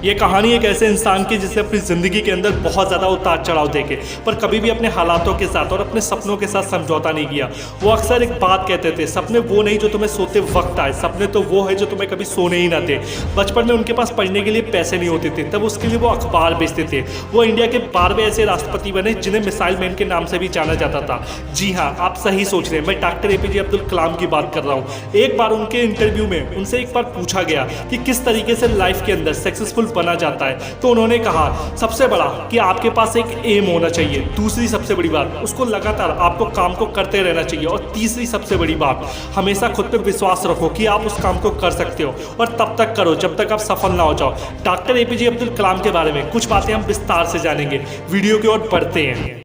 ये कहानी एक ऐसे इंसान की जिसे अपनी ज़िंदगी के अंदर बहुत ज़्यादा उतार चढ़ाव देखे पर कभी भी अपने हालातों के साथ और अपने सपनों के साथ समझौता नहीं किया। वो अक्सर एक बात कहते थे, सपने वो नहीं जो तुम्हें सोते वक्त आए, सपने तो वो है जो तुम्हें कभी सोने ही ना दे। बचपन में उनके पास पढ़ने के लिए पैसे नहीं होते थे, तब उसके लिए वो अखबार बेचते थे। वो इंडिया के 12वें ऐसे राष्ट्रपति बने जिन्हें मिसाइल मैन के नाम से भी जाना जाता था। जी हाँ, आप सही सोच रहे हैं, मैं डॉक्टर एपीजे अब्दुल कलाम की बात कर रहा हूँ। एक बार उनके इंटरव्यू में उनसे एक बार पूछा गया कि किस तरीके से लाइफ के अंदर सक्सेसफुल बना जाता है, तो उन्होंने कहा सबसे बड़ा कि आपके पास एक एम होना चाहिए। दूसरी सबसे बड़ी बात, उसको लगातार आपको काम को करते रहना चाहिए। और तीसरी सबसे बड़ी बात, हमेशा खुद पे विश्वास रखो कि आप उस काम को कर सकते हो और तब तक करो जब तक आप सफल ना हो जाओ। डॉक्टर एपीजे अब्दुल कलाम के बारे में कुछ बातें हम विस्तार से जानेंगे। वीडियो की ओर बढ़ते हैं।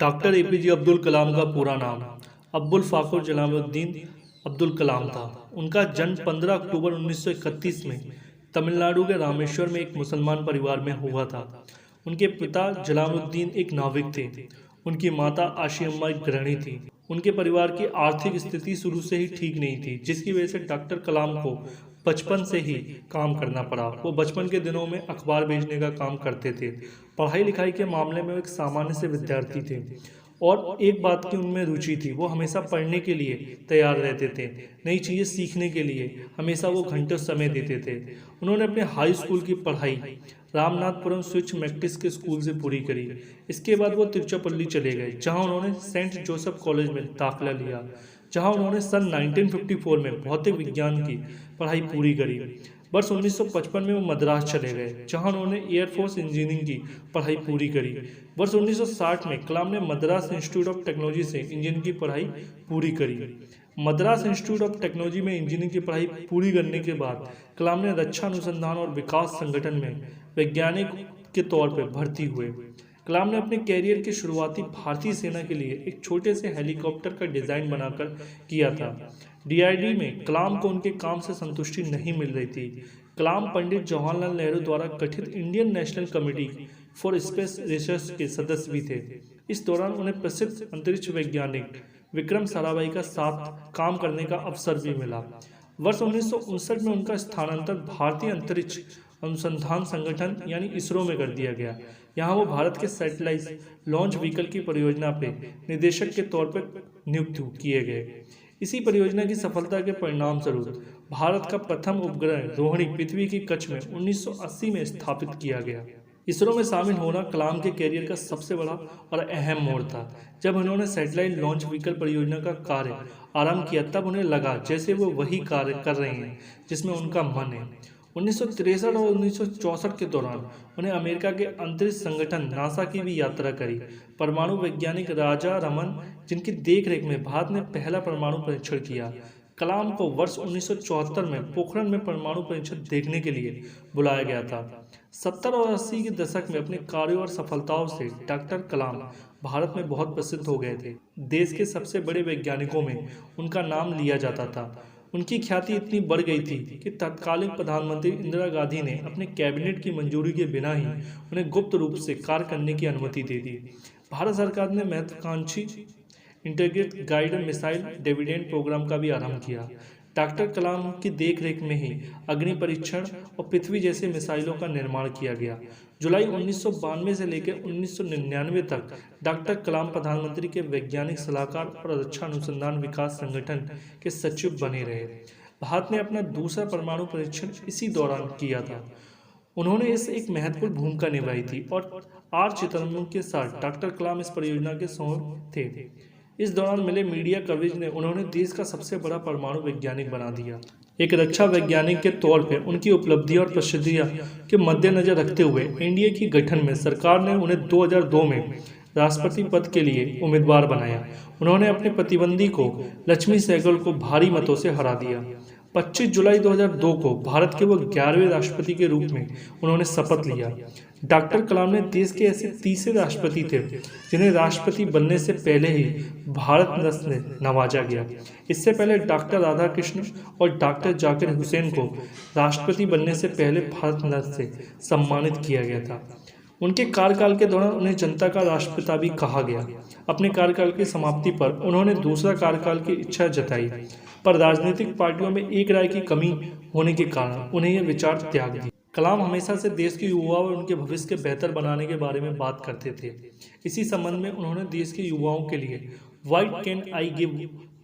डॉक्टर एपीजे अब्दुल कलाम का पूरा नाम अब्दुल फ़ाखुर जलालुद्दीन अब्दुल कलाम था। उनका जन्म 15 अक्टूबर 1931 में तमिलनाडु के रामेश्वर में एक मुसलमान परिवार में हुआ था। उनके पिता जलालुद्दीन एक नाविक थे। उनकी माता आशियम्मा एक गृहिणी थी। उनके परिवार की आर्थिक स्थिति शुरू से ही ठीक नहीं थी, जिसकी वजह से डॉक्टर कलाम को बचपन से ही काम करना पड़ा। वो बचपन के दिनों में अखबार बेचने का काम करते थे। पढ़ाई लिखाई के मामले में वो एक सामान्य से विद्यार्थी थे और एक बात की उनमें रुचि थी, वो हमेशा पढ़ने के लिए तैयार रहते थे। नई चीज़ें सीखने के लिए हमेशा वो घंटों समय देते थे। उन्होंने अपने हाई स्कूल की पढ़ाई रामनाथपुरम स्विच मैक्टिस के स्कूल से पूरी करी। इसके बाद वो तिरुचिरापल्ली चले गए, जहां उन्होंने सेंट जोसेफ कॉलेज में दाखिला लिया, जहां उन्होंने सन 1954 में भौतिक विज्ञान की पढ़ाई पूरी करी। वर्ष 1955 में वो मद्रास चले गए, जहां उन्होंने एयरफोर्स इंजीनियरिंग की पढ़ाई पूरी करी। वर्ष 1960 में कलाम ने मद्रास इंस्टीट्यूट ऑफ टेक्नोलॉजी से इंजीनियरिंग की पढ़ाई पूरी करी। मद्रास इंस्टीट्यूट ऑफ टेक्नोलॉजी में इंजीनियरिंग की पढ़ाई पूरी करने के बाद कलाम ने रक्षा अनुसंधान और विकास संगठन में वैज्ञानिक के तौर पर भर्ती हुए। कलाम ने अपने कैरियर की शुरुआती भारतीय सेना के लिए एक छोटे से हेलीकॉप्टर का डिजाइन बनाकर किया था। डीआरडी में कलाम को उनके काम से संतुष्टि नहीं मिल रही थी। कलाम पंडित जवाहरलाल नेहरू द्वारा गठित Indian national committee for space research के सदस्य भी थे। इस दौरान उन्हें प्रसिद्ध अंतरिक्ष वैज्ञानिक विक्रम साराभाई का साथ काम करने का अवसर भी मिला। वर्ष 1959 में उनका स्थानांतरण भारतीय अंतरिक्ष अनुसंधान संगठन यानी इसरो में कर दिया गया। यहाँ वो भारत के सैटेलाइट लॉन्च व्हीकल की परियोजना पे निदेशक के तौर पर नियुक्त किए गए। इसी परियोजना की सफलता के परिणाम स्वरूप भारत का प्रथम उपग्रह रोहिणी पृथ्वी की कक्ष में 1980 में स्थापित किया गया। इसरो में शामिल होना कलाम के कैरियर का सबसे बड़ा और अहम मोड़ था। जब उन्होंने सैटेलाइट लॉन्च व्हीकल परियोजना का कार्य आरंभ किया, तब उन्हें लगा जैसे वो वही कार्य कर रहे हैं जिसमें उनका मन है। 1963 और 1964 के दौरान उन्हें अमेरिका के अंतरिक्ष संगठन नासा की भी यात्रा करी। परमाणु वैज्ञानिक राजा रमन, जिनकी देखरेख में भारत ने पहला परमाणु परीक्षण किया। कलाम को वर्ष 1974 में पोखरण में परमाणु परीक्षण देखने के लिए बुलाया गया था। 70 और 80 के दशक में अपने कार्यों और सफलताओं से डॉक्टर कलाम भारत में बहुत प्रसिद्ध हो गए थे। देश के सबसे बड़े वैज्ञानिकों में उनका नाम लिया जाता था। उनकी ख्याति इतनी बढ़ गई थी कि तत्कालीन प्रधानमंत्री इंदिरा गांधी ने अपने कैबिनेट की मंजूरी के बिना ही उन्हें गुप्त रूप से कार्य करने की अनुमति दे दी। भारत सरकार ने महत्वाकांक्षी integrated guided missile development programme का भी आरंभ किया। डॉक्टर कलाम की देखरेख में ही अग्नि परीक्षण और पृथ्वी जैसे मिसाइलों का निर्माण किया गया। जुलाई 1992 से लेकर 1999 तक डॉक्टर कलाम प्रधानमंत्री के वैज्ञानिक सलाहकार और रक्षा अनुसंधान विकास संगठन के सचिव बने रहे। भारत ने अपना दूसरा परमाणु परीक्षण इसी दौरान किया था। उन्होंने इस एक महत्वपूर्ण भूमिका निभाई थी और आर चिदम्बरम के साथ डॉक्टर कलाम इस परियोजना के सौंप थे। इस दौरान मिले मीडिया कवरेज ने उन्होंने देश का सबसे बड़ा परमाणु वैज्ञानिक बना दिया। एक रक्षा वैज्ञानिक के तौर पर उनकी उपलब्धि और प्रसिद्धियां के मद्देनजर रखते हुए एनडीए की गठन में सरकार ने उन्हें 2002 में राष्ट्रपति पद के लिए उम्मीदवार बनाया। उन्होंने अपने प्रतिद्वंदी को लक्ष्मी सहगल को भारी मतों से हरा दिया। 25 जुलाई 2002 को भारत के वो 11वें राष्ट्रपति के रूप में उन्होंने शपथ लिया। डॉक्टर कलाम ने देश के ऐसे तीसरे राष्ट्रपति थे जिन्हें राष्ट्रपति बनने से पहले ही भारत रत्न से नवाजा गया। इससे पहले डॉक्टर राधाकृष्ण और डॉक्टर जाकिर हुसैन को राष्ट्रपति बनने से पहले भारत रत्न से सम्मानित किया गया था। उनके कार्यकाल के दौरान उन्हें जनता का राष्ट्रपिता भी कहा गया। अपने कार्यकाल की समाप्ति पर उन्होंने दूसरा कार्यकाल की इच्छा जताई, पर राजनीतिक पार्टियों में एक राय की कमी होने के कारण उन्हें यह विचार त्याग दिया। कलाम हमेशा से देश के युवाओं और उनके भविष्य के बेहतर बनाने के बारे में बात करते थे। इसी संबंध में उन्होंने देश के युवाओं के लिए वाइट कैन आई गिव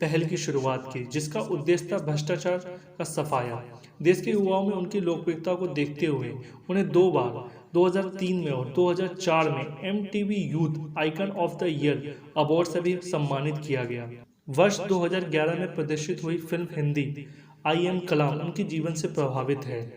पहल की शुरुआत की, जिसका उद्देश्य था भ्रष्टाचार का सफाया। देश के युवाओं में उनकी लोकप्रियता को देखते हुए उन्हें 2 बार 2003 में और 2004 में MTV youth icon of the year award से भी सम्मानित किया गया। वर्ष 2011 में प्रदर्शित हुई फिल्म हिंदी आई एम कलाम उनके जीवन से प्रभावित है।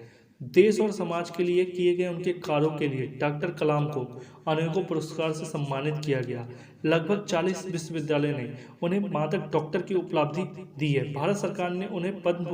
देश और समाज के लिए किए गए उनके कार्यों के लिए डॉक्टर कलाम को अनेकों पुरस्कार से सम्मानित किया गया। लगभग 40 विश्वविद्यालय ने उन्हें मानद डॉक्टर की उपलब्धि दी है। भारत सरकार ने उन्हें पद्म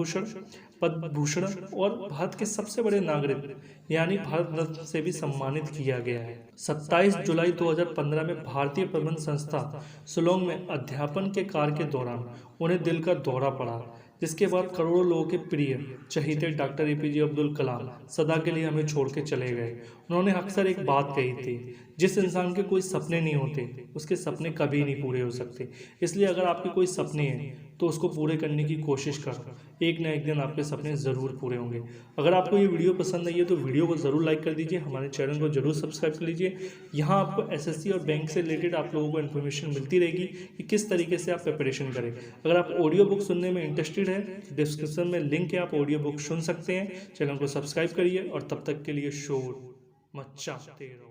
भूषण और भारत के सबसे बड़े नागरिक यानी भारत रत्न से भी सम्मानित किया गया है। 27 जुलाई 2015 में भारतीय प्रबंध संस्था शिलोंग में अध्यापन के कार्य के दौरान उन्हें दिल का दौरा पड़ा, जिसके बाद करोड़ों लोगों के प्रिय चहीते डॉक्टर APJ अब्दुल कलाम सदा के लिए हमें छोड़ के चले गए। उन्होंने अक्सर एक बात कही थी, जिस इंसान के कोई सपने नहीं होते उसके सपने कभी नहीं पूरे हो सकते। इसलिए अगर आपके कोई सपने हैं तो उसको पूरे करने की कोशिश करो, एक ना एक दिन आपके सपने ज़रूर पूरे होंगे। अगर आपको ये वीडियो पसंद आई है तो वीडियो को ज़रूर लाइक कर दीजिए, हमारे चैनल को जरूर सब्सक्राइब कर लीजिए। यहाँ आपको SSC और बैंक से रिलेटेड आप लोगों को इन्फॉर्मेशन मिलती रहेगी कि किस तरीके से आप प्रिपरेशन करें। अगर आप ऑडियो बुक सुनने में इंटरेस्टेड है, डिस्क्रिप्शन में लिंक है, आप ऑडियो बुक सुन सकते हैं। चैनल को सब्सक्राइब करिए और तब तक के लिए शोर मचाते रहो।